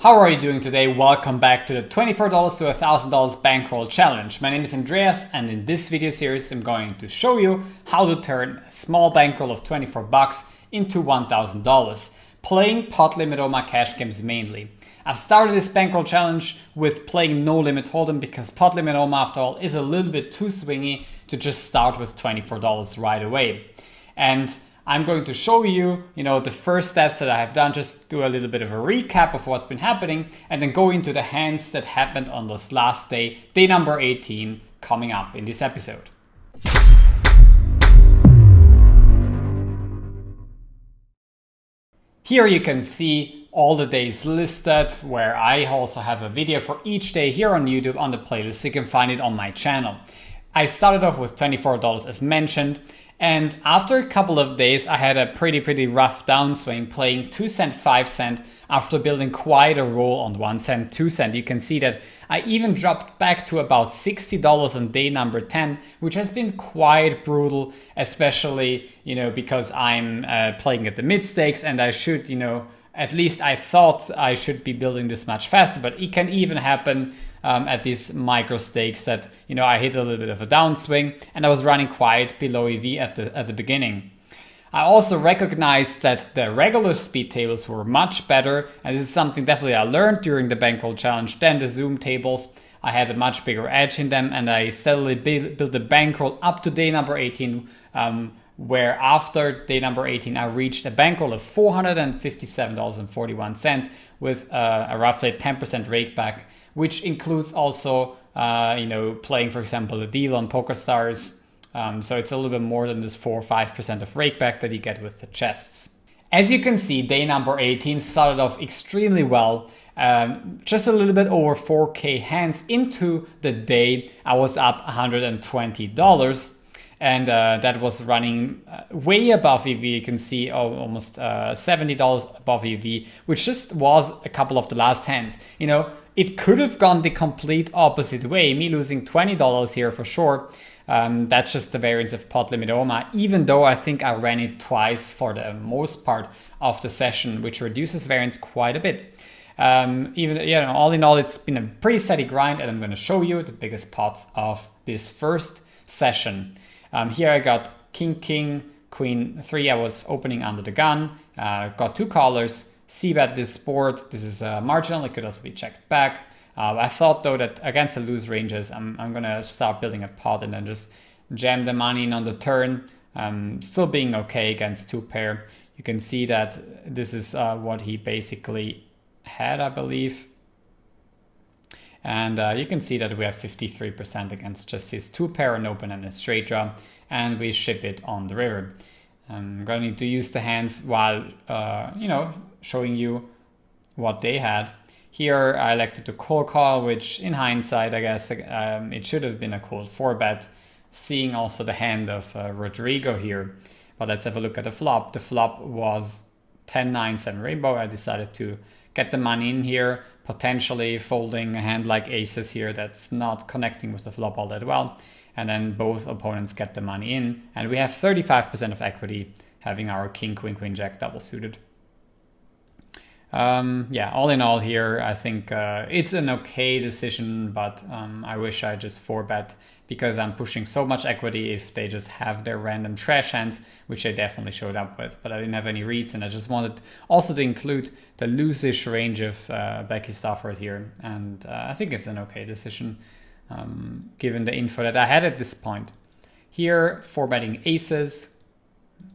How are you doing today? Welcome back to the $24 to $1,000 bankroll challenge. My name is Andreas, and in this video series I'm going to show you how to turn a small bankroll of 24 bucks into $1,000, playing pot limit OMA cash games mainly. I've started this bankroll challenge with playing no limit hold'em because pot limit OMA after all is a little bit too swingy to just start with $24 right away. And I'm going to show you, the first steps that I have done, just do a little bit of a recap of what's been happening, and then go into the hands that happened on this last day, day number 18, coming up in this episode. Here you can see all the days listed, where I also have a video for each day here on YouTube on the playlist. You can find it on my channel. I started off with $24 as mentioned. And after a couple of days, I had a pretty rough downswing playing 2 cent, 5 cent after building quite a roll on 1 cent, 2 cent. You can see that I even dropped back to about $60 on day number 10, which has been quite brutal, especially, because I'm playing at the mid stakes and I should, at least I thought I should be building this much faster, but it can even happen at these micro stakes that, I hit a little bit of a downswing and I was running quite below EV at the beginning. I also recognized that the regular speed tables were much better, and this is something definitely I learned during the bankroll challenge than the zoom tables. I had a much bigger edge in them, and I steadily built the bankroll up to day number 18, where after day number 18 I reached a bankroll of $457.41 with a roughly 10% rake back, which includes also playing, for example, a deal on PokerStars. So it's a little bit more than this 4 or 5% of rake back that you get with the chests. As you can see, day number 18 started off extremely well. Just a little bit over 4K hands into the day, I was up $120. And that was running way above EV. You can see almost $70 above EV, which just was a couple of the last hands. It could have gone the complete opposite way, me losing $20 here for sure. That's just the variance of pot limit OMA, even though I think I ran it twice for the most part of the session, which reduces variance quite a bit. All in all, it's been a pretty steady grind, and I'm going to show you the biggest pots of this first session. Here I got King, Queen 3. I was opening under the gun, got 2 callers, c-bet this board. This is marginal, it could also be checked back. I thought though that against the loose ranges, I'm gonna start building a pot and then just jam the money in on the turn. Still being okay against 2 pair. You can see that this is what he basically had, I believe. And you can see that we have 53% against just his 2 pair, an open and a straight draw, and we ship it on the river. I'm going to need to use the hands while, showing you what they had. Here I elected to cold call, which in hindsight, I guess it should have been a cold 4-bet, seeing also the hand of Rodrigo here. But let's have a look at the flop. The flop was 10, 9, 7 rainbow. I decided to get the money in here, potentially folding a hand like aces here that's not connecting with the flop all that well. And then both opponents get the money in, and we have 35% of equity having our king, queen, queen, jack double suited. All in all here, I think it's an okay decision, but I wish I just 4-bet because I'm pushing so much equity if they just have their random trash hands, which they definitely showed up with, but I didn't have any reads, and I just wanted also to include the loose-ish range of Becky Stafford here, and I think it's an okay decision given the info that I had at this point. Here, 4-betting aces,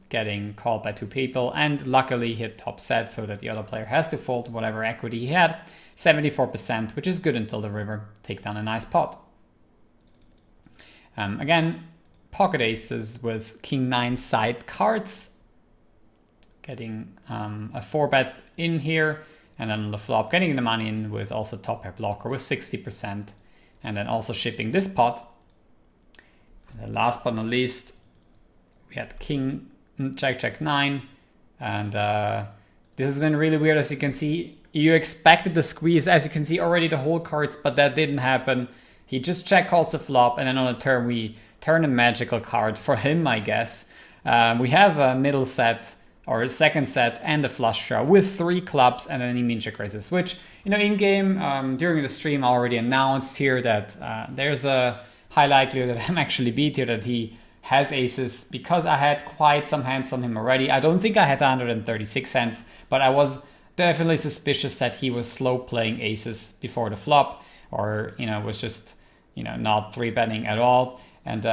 getting called by 2 people, and luckily hit top set so that the other player has to fold whatever equity he had, 74%, which is good until the river, take down a nice pot. Again, pocket aces with king 9 side cards, getting a 4-bet in here, and then on the flop getting the money in with also top pair blocker with 60%, and then also shipping this pot. And last but not least, we had king jack 9, and this has been really weird. As you can see, you expected the squeeze, as you can see already the whole cards, but that didn't happen. He just check calls the flop, and then on the turn we turn a magical card for him, I guess. We have a middle set or a second set and a flush draw with 3 clubs, and then he mean check raises, which, you know, in game during the stream I already announced here that there's a high likelihood that I'm actually beat here, that he has aces, because I had quite some hands on him already. I don't think I had 136 hands, but I was definitely suspicious that he was slow playing aces before the flop, or, you know, was just, you know, not 3-betting at all. And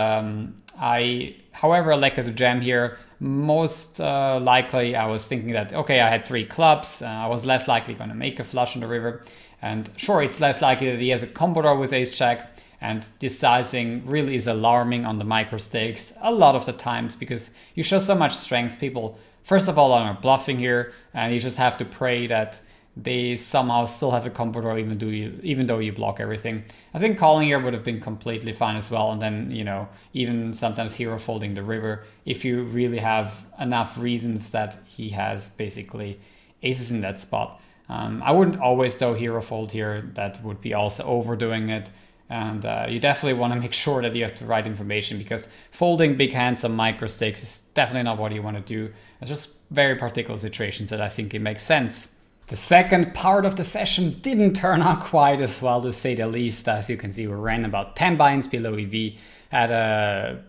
I, however, elected to jam here. Most likely I was thinking that, okay, I had 3 clubs, I was less likely going to make a flush on the river, and sure, it's less likely that he has a combo draw with ace jack, and this sizing really is alarming on the micro stakes a lot of the times, because you show so much strength. People, first of all, are bluffing here, and you just have to pray that they somehow still have a combo draw even though you block everything. I think calling here would have been completely fine as well, and then, you know, even sometimes hero folding the river if you really have enough reasons that he has basically aces in that spot. I wouldn't always though hero fold here, that would be also overdoing it, and you definitely want to make sure that you have the right information, because folding big hands on micro stakes is definitely not what you want to do. It's just very particular situations that I think it makes sense. The second part of the session didn't turn out quite as well, to say the least. As you can see, we ran about 10 buy-ins below EV, had a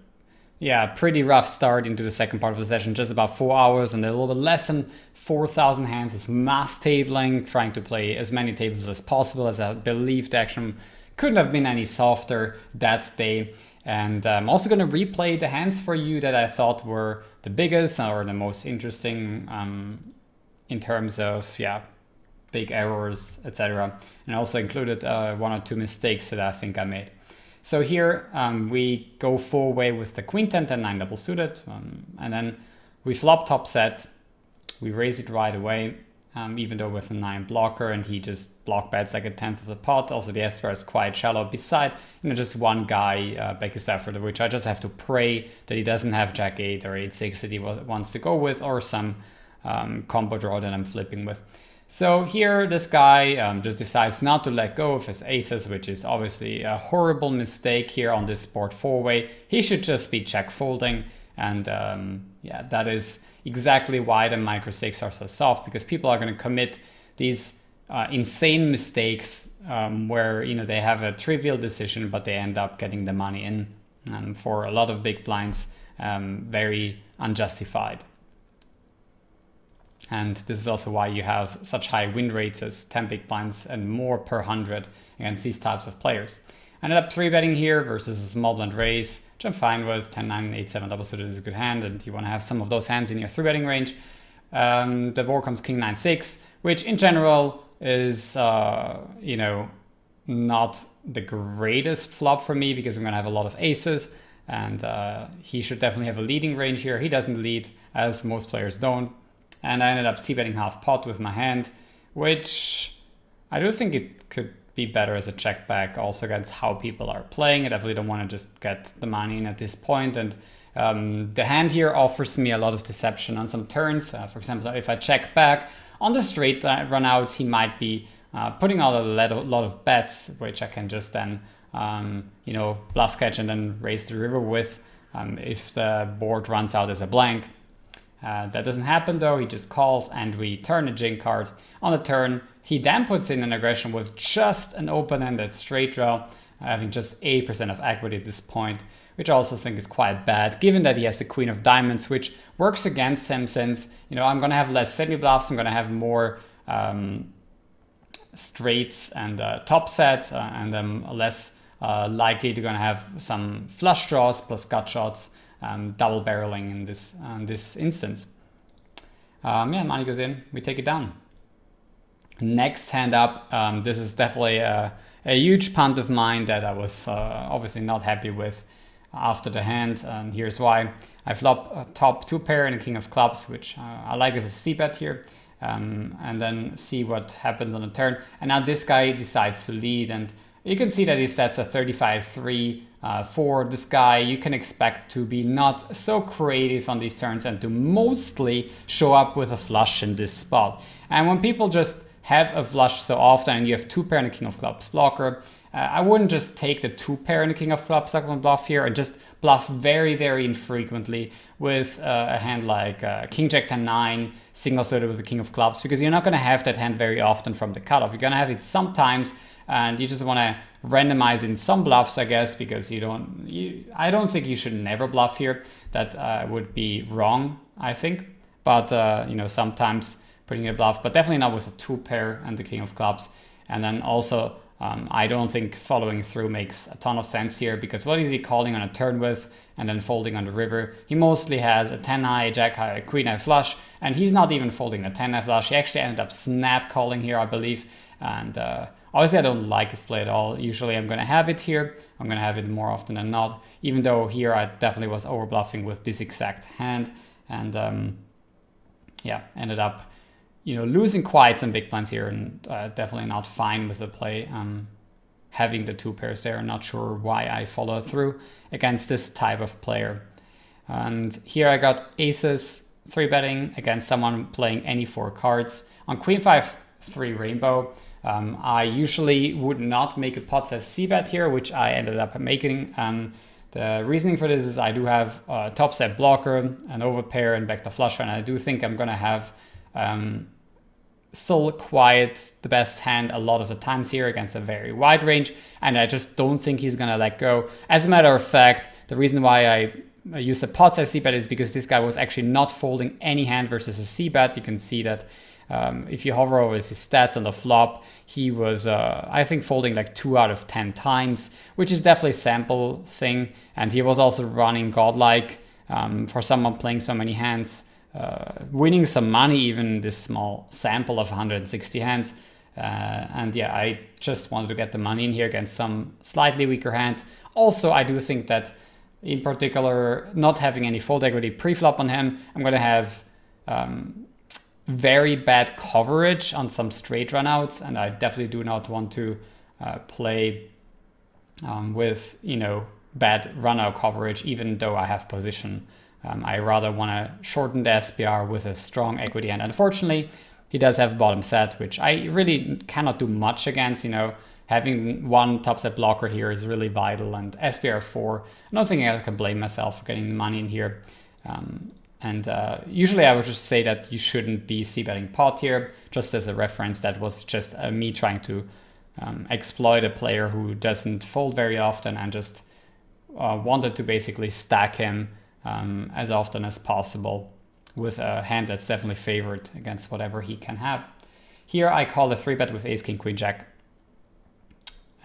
pretty rough start into the second part of the session, just about 4 hours, and a little bit less than 4,000 hands was mass tabling, trying to play as many tables as possible, as I believe the action couldn't have been any softer that day. And I'm also going to replay the hands for you that I thought were the biggest or the most interesting in terms of, big errors, etc. And I also included 1 or 2 mistakes that I think I made. So here we go full way with the queen 10, 10, 9 double suited, and then we flop top set, we raise it right away, even though with a 9 blocker, and he just block bets like a 10th of the pot. Also the S-pair is quite shallow, beside, you know, just one guy back his effort, which I just have to pray that he doesn't have jack 8 or 8-6 that he wants to go with, or some combo draw that I'm flipping with. So here this guy just decides not to let go of his aces, which is obviously a horrible mistake here on this board 4-way. He should just be check folding, and that is exactly why the micro stakes are so soft, because people are going to commit these insane mistakes where, you know, they have a trivial decision but they end up getting the money in for a lot of big blinds, very unjustified. And this is also why you have such high win rates as 10 big blinds and more per 100 against these types of players. I ended up 3-betting here versus a small blind raise, which I'm fine with. 10, 9, 8, 7 double suited is a good hand, and you want to have some of those hands in your 3-betting range. The board comes king 9, 6, which in general is, you know, not the greatest flop for me, because I'm going to have a lot of aces, and he should definitely have a leading range here. He doesn't lead, as most players don't. And I ended up c-betting half pot with my hand, which I do think it could be better as a check back, also against how people are playing. I definitely don't want to just get the money in at this point. And the hand here offers me a lot of deception on some turns. For example, if I check back on the straight run outs, he might be putting out a lot of bets, which I can just then you know, bluff catch and then raise the river with if the board runs out as a blank. That doesn't happen though, he just calls and we turn a jink card. On the turn, he then puts in an aggression with just an open-ended straight draw, having just 8% of equity at this point, which I also think is quite bad, given that he has the queen of diamonds, which works against him, since, you know, I'm going to have less semi-bluffs, I'm going to have more straights and top set, and I'm less likely to going to have some flush draws plus gut shots. Double barreling in this instance. Money goes in, we take it down. Next hand up, this is definitely a huge punt of mine that I was obviously not happy with after the hand, and here's why. I flop a top 2 pair and a king of clubs, which I like as a c-bet here, and then see what happens on the turn. And now this guy decides to lead, and you can see that he sets a 35-3. For this guy, you can expect to be not so creative on these turns and to mostly show up with a flush in this spot. And when people just have a flush so often and you have 2 pair and a king of clubs blocker, I wouldn't just take the 2 pair and a king of clubs second bluff here and just bluff very, very infrequently with a hand like King Jack 10-9, single suited with the King of Clubs, because you're not going to have that hand very often from the cutoff. You're going to have it sometimes, and you just want to randomize in some bluffs, I guess, because I don't think you should never bluff here. That would be wrong, I think. But you know, sometimes putting a bluff, but definitely not with a 2-pair and the King of Clubs. And then also, I don't think following through makes a ton of sense here, because what is he calling on a turn with and then folding on the river? He mostly has a 10-high, Jack-high, a Queen-high flush, and he's not even folding a 10-high flush. He actually ended up snap calling here, I believe. And obviously, I don't like his play at all. Usually, I'm going to have it here. I'm going to have it more often than not, even though here I definitely was over bluffing with this exact hand. And yeah, ended up, you know, losing quite some big blinds here, and definitely not fine with the play. Having the 2 pairs there, not sure why I followed through against this type of player. And here I got aces 3-betting against someone playing any 4 cards. On Queen 5-3 rainbow, I usually would not make a pot size c-bet here, which I ended up making. The reasoning for this is I do have a top set blocker, an overpair, and backdoor flush, and I do think I'm going to have still quite the best hand a lot of the times here against a very wide range, and I just don't think he's going to let go. As a matter of fact, the reason why I used a pot size c-bet is because this guy was actually not folding any hand versus a c-bet. You can see that if you hover over his stats on the flop, he was, I think, folding like 2 out of 10 times, which is definitely a sample thing. And he was also running godlike for someone playing so many hands, winning some money, even this small sample of 160 hands. And yeah, I just wanted to get the money in here against some slightly weaker hand. Also, I do think that in particular, not having any fold equity pre-flop on him, I'm going to have very bad coverage on some straight runouts, and I definitely do not want to play with, you know, bad runout coverage, even though I have position. I rather want to shorten the SPR with a strong equity hand. Unfortunately, he does have bottom set, which I really cannot do much against. You know, having one top set blocker here is really vital, and SPR 4, I don't think I can blame myself for getting the money in here. Usually I would just say that you shouldn't be c-betting pot here, just as a reference. That was just me trying to exploit a player who doesn't fold very often, and just wanted to basically stack him as often as possible with a hand that's definitely favored against whatever he can have. Here I call a 3-bet with ace, king, queen, jack,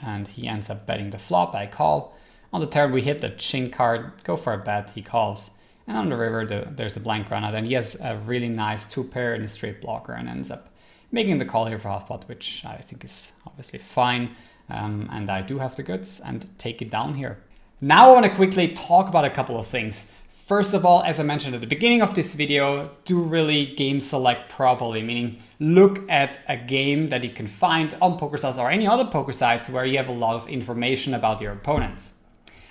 and he ends up betting the flop. I call. On the turn we hit the chin card, go for a bet, he calls. And on the river, there's a blank runout, and he has a really nice 2-pair and a straight blocker, and ends up making the call here for half pot, which I think is obviously fine. And I do have the goods and take it down here. Now I want to quickly talk about a couple of things. First of all, as I mentioned at the beginning of this video, do really game select properly, meaning look at a game that you can find on PokerStars or any other poker sites where you have a lot of information about your opponents.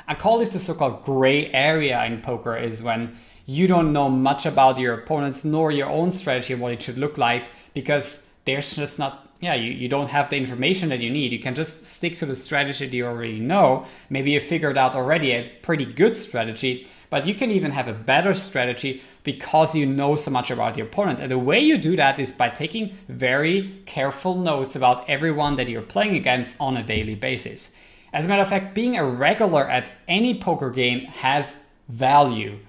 I call this the so-called gray area in poker, is when you don't know much about your opponents nor your own strategy and what it should look like, because there's just not, you don't have the information that you need. You can just stick to the strategy that you already know. Maybe you figured out already a pretty good strategy, but you can even have a better strategy because you know so much about your opponents. And the way you do that is by taking very careful notes about everyone that you're playing against on a daily basis. As a matter of fact, being a regular at any poker game has value.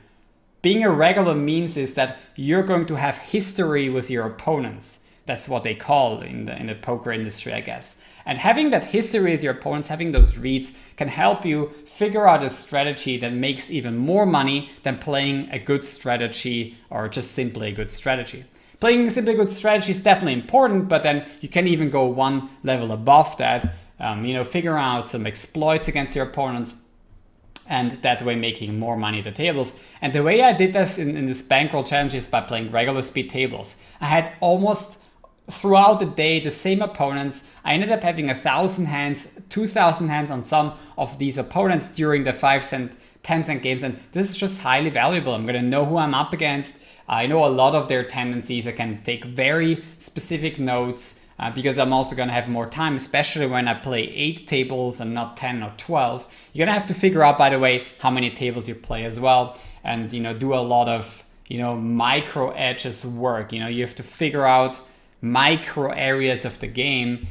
Being a regular means is that you're going to have history with your opponents. That's what they call in the poker industry, I guess. And having that history with your opponents, having those reads, can help you figure out a strategy that makes even more money than playing a good strategy or just simply a good strategy. Playing simply a good strategy is definitely important, but then you can even go one level above that. Figure out some exploits against your opponents, and that way making more money at the tables. And the way I did this in this bankroll challenge is by playing regular speed tables. I had almost throughout the day the same opponents. I ended up having 1,000 hands, 2,000 hands on some of these opponents during the 5-cent, 10-cent games, and this is just highly valuable. I'm going to know who I'm up against. I know a lot of their tendencies. I can take very specific notes. because I'm also going to have more time, especially when I play 8 tables and not 10 or 12. You're going to have to figure out, by the way, how many tables you play as well, and do a lot of micro edges work. You have to figure out micro areas of the game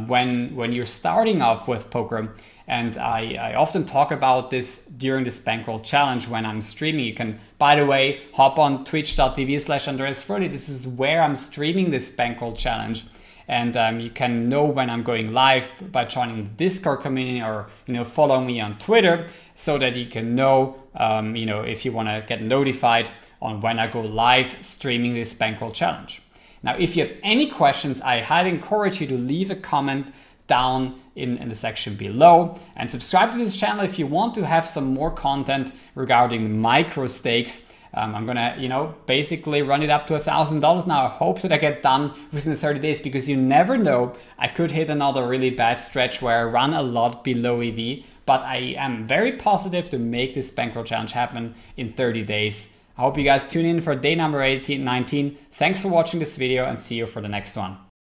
when you're starting off with poker. And I often talk about this during this Bankroll challenge when I'm streaming. You can, by the way, hop on twitch.tv/AndreasFröhlich. This is where I'm streaming this Bankroll challenge. And you can know when I'm going live by joining the Discord community, or follow me on Twitter, so that you can know if you want to get notified on when I go live streaming this Bankroll challenge. Now, if you have any questions, I highly encourage you to leave a comment down in the section below, and subscribe to this channel if you want to have some more content regarding micro stakes. I'm gonna, basically run it up to $1,000 now. I hope that I get done within 30 days, because you never know, I could hit another really bad stretch where I run a lot below EV, but I am very positive to make this Bankroll challenge happen in 30 days. I hope you guys tune in for day number 19. Thanks for watching this video, and see you for the next one.